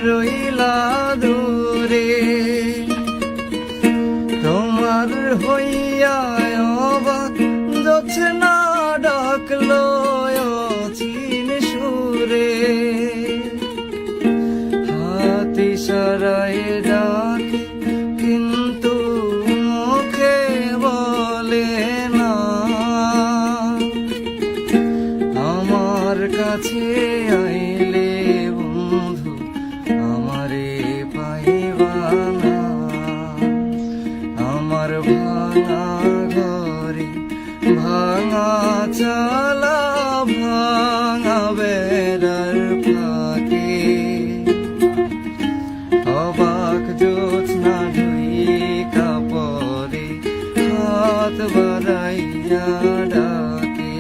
রইলা দূরে, তোমার হইয়া অবাক জোছনা ডাকলো অচিন সুরে। হাত ইশারায় ডাকে কিন্তু মুখে বলে না, আমার কাছে আইলে বন্ধু আমারে পাইবা না। আমার ভাঙা ঘরে ভাঙা চালা ভাঙা বেড়ার ফাঁকে, অবাক জোছনা ঢুইকা পরে হাত বাড়াইয়া ডাকে।